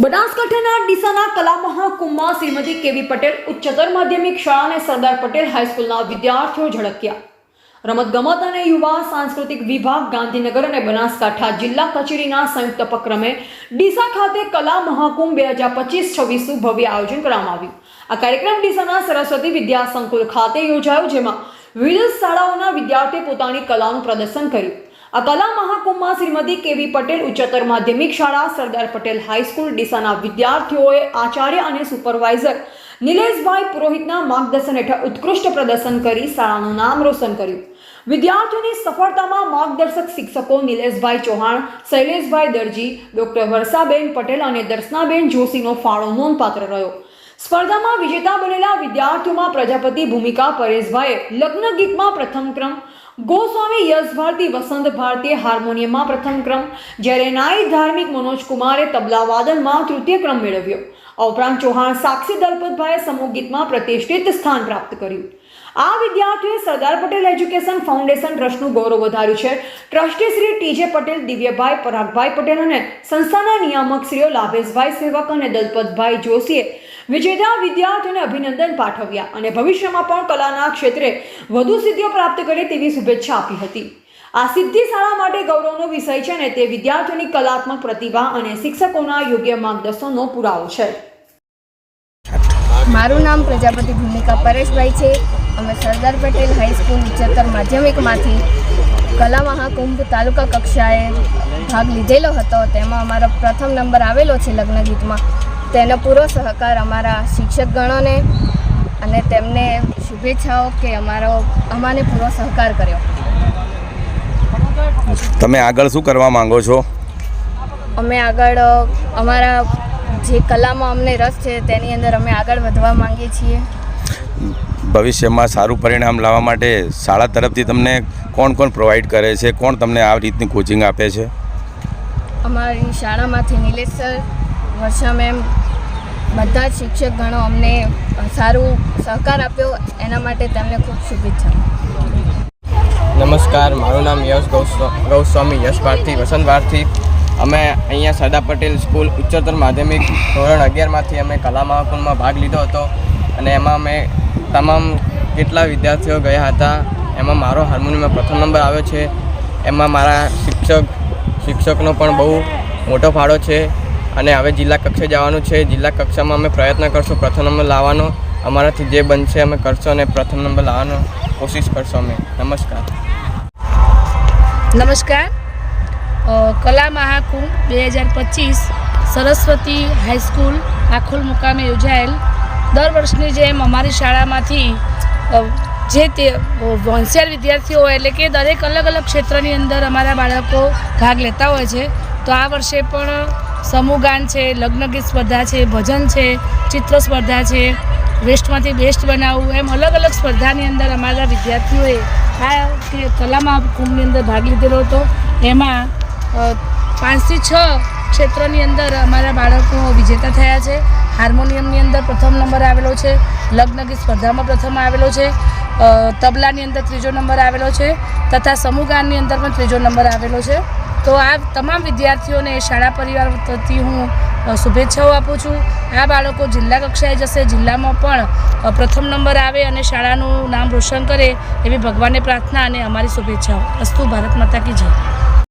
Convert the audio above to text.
બનાસકાંઠાના ડીસાના કલા મહાકુંભમાં શ્રીમતી કેવી પટેલ ઉચ્ચતર માધ્યમિક શાળા અને સરદાર પટેલ હાઈસ્કૂલના વિદ્યાર્થીઓ ઝળક્યા. રમતગમત અને યુવા સાંસ્કૃતિક વિભાગ ગાંધીનગર અને બનાસકાંઠા જિલ્લા કચેરીના સંયુક્ત ઉપક્રમે ડીસા ખાતે કલા મહાકુંભ 2025-26નું ભવ્ય આયોજન કરવામાં આવ્યું. આ કાર્યક્રમ ડીસાના સરસ્વતી વિદ્યા સંકુલ ખાતે યોજાયો, જેમાં વિવિધ શાળાઓના વિદ્યાર્થીઓએ પોતાની કલાનું પ્રદર્શન કર્યું. આ કલા મહાકુંભમાં શ્રીમતી કેવી પટેલ ઉચ્ચતર માધ્યમિક શાળા, સરદાર પટેલ હાઈસ્કૂલ ડીસાના વિદ્યાર્થીઓએ આચાર્ય અને સુપરવાઇઝર નિલેશભાઈ પુરોહિતના માર્ગદર્શન હેઠળ ઉત્કૃષ્ટ પ્રદર્શન કરી શાળાનું નામ રોશન કર્યું. વિદ્યાર્થીઓની સફળતામાં માર્ગદર્શક શિક્ષકો નિલેશભાઈ ચૌહાણ, શૈલેષભાઈ દરજી, ડોક્ટર વર્ષાબેન પટેલ અને દર્શનાબેન જોશીનો ફાળો નોંધપાત્ર રહ્યો. સ્પર્ધામાં વિજેતા બનેલા વિદ્યાર્થીઓમાં પ્રજાપતિ ભૂમિકા પરેશભાઈએ લગ્ન ગીતમાં પ્રથમ ક્રમ, ગોસ્વામી યશ ભારતી વસંત ભારતીએ હાર્મોનિયમમાં પ્રથમ ક્રમ, જ્યારે નાઈ ધાર્મિક મનોજ કુમારે તબલા વાદનમાં તૃતીય ક્રમ મેળવ્યો. આ ઉપરાંત ચૌહાણ સાક્ષી દલપતભાઈએ સમૂહ ગીતમાં પ્રતિષ્ઠિત સ્થાન પ્રાપ્ત કર્યું. આ વિદ્યાર્થીઓએ સરદાર પટેલ એજ્યુકેશન ફાઉન્ડેશન ટ્રસ્ટનું ગૌરવ વધાર્યું છે. ટ્રસ્ટી શ્રી ટીજે પટેલ, દિવ્યભાઈ, પરાગભાઈ પટેલ અને સંસ્થાના નિયામક શ્રીઓ લાભેશભાઈ સેવક અને દલપતભાઈ જોશીએ વિજેતા વિદ્યાર્થીઓને અભિનંદન પાઠવ્યા અને ભવિષ્યમાં પણ કલાના ક્ષેત્રે વધુ સિદ્ધિઓ પ્રાપ્ત કરે તેવી શુભેચ્છા આપી હતી. આ સિદ્ધિ શાળા માટે ગૌરવનો વિષય છે અને તે વિદ્યાર્થીઓની કલાત્મક પ્રતિભા અને શિક્ષકોના યોગ્ય માર્ગદર્શનનો પુરાવો છે. મારું નામ પ્રજાપતિ ભૂમિકા પરેશભાઈ છે. અમે સરદાર પટેલ હાઈસ્કૂલ ઉચ્ચતર માધ્યમિકમાંથી કલા મહાકુંભ તાલુકા કક્ષાએ ભાગ લીધેલો હતો. તેમાં અમારો પ્રથમ નંબર આવેલો છે લગ્ન ગીતમાં. તેનો પૂરો સહકાર અમારા શિક્ષકગણોને અને તેમને શુભેચ્છાઓ કે અમાને પૂરો સહકાર કર્યો. તમે આગળ શું કરવા માંગો છો? અમે આગળ અમારા જે કલામાં અમને રસ છે તેની અંદર અમે આગળ વધવા માંગીએ છીએ. ભવિષ્યમાં સારું પરિણામ લાવવા માટે શાળા તરફથી તમને કોણ પ્રોવાઈડ કરે છે? કોણ તમને આ રીતની કોચિંગ આપે છે? અમારી શાળામાંથી નિલેશ સર, વર્ષા મેમ, બધા જ શિક્ષકગણો અમને સારું સહકાર આપ્યો. એના માટે તેમને ખૂબ શુભેચ્છા. નમસ્કાર, મારું નામ યશ ગૌસ્વામી યશ ભારતી વસંત ભારતી. અમે અહીંયા સરદાર પટેલ સ્કૂલ ઉચ્ચતર માધ્યમિક ધોરણ 11માંથી અમે કલા મહાકુંભમાં ભાગ લીધો હતો અને એમાં અમે તમામ કેટલા વિદ્યાર્થીઓ ગયા હતા. એમાં મારો હાર્મોનિયમમાં પ્રથમ નંબર આવ્યો છે. એમાં મારા શિક્ષકનો પણ બહુ મોટો ફાળો છે અને હવે જિલ્લા કક્ષાએ જવાનું છે. જિલ્લા કક્ષામાં અમે પ્રયત્ન કરશું પ્રથમ નંબર લાવવાનો. અમારાથી જે બનશે અમે કરશું અને પ્રથમ નંબર લાવવાનો કોશિશ કરશું અમે. નમસ્કાર. કલા મહાકુંભ 2025 સરસ્વતી હાઈસ્કૂલ આખોલ મુકામે યોજાયેલ દર વર્ષની જેમ અમારી શાળામાંથી જે તે હોશિયાર વિદ્યાર્થીઓ એટલે કે દરેક અલગ અલગ ક્ષેત્રની અંદર અમારા બાળકો ભાગ લેતા હોય છે. તો આ વર્ષે પણ સમૂહ ગાન છે, લગ્ન ગીત સ્પર્ધા છે, ભજન છે, ચિત્ર સ્પર્ધા છે, વેસ્ટમાંથી બેસ્ટ બનાવવું, એમ અલગ અલગ સ્પર્ધાની અંદર અમારા વિદ્યાર્થીઓએ આ કલા મહાકુંભની અંદર ભાગ લીધેલો હતો. એમાં 5 થી 6 ક્ષેત્રોની અંદર અમારા બાળકો વિજેતા થયા છે. હાર્મોનિયમની અંદર પ્રથમ નંબર આવેલો છે, લગ્ન ગીત સ્પર્ધામાં પ્રથમ આવેલો છે, તબલાની અંદર ત્રીજો નંબર આવેલો છે તથા સમૂહ ગાનની અંદર પણ ત્રીજો નંબર આવેલો છે. તો આ તમામ વિદ્યાર્થીઓને શાળા પરિવાર તરફથી હું શુભેચ્છાઓ આપું છું. આ બાળકો જિલ્લા કક્ષાએ જશે, જિલ્લામાં પણ પ્રથમ નંબર આવે અને શાળાનું નામ રોશન કરે એવી ભગવાનને પ્રાર્થના અને અમારી શુભેચ્છાઓ. અસ્તુ. ભારત માતા કી જય.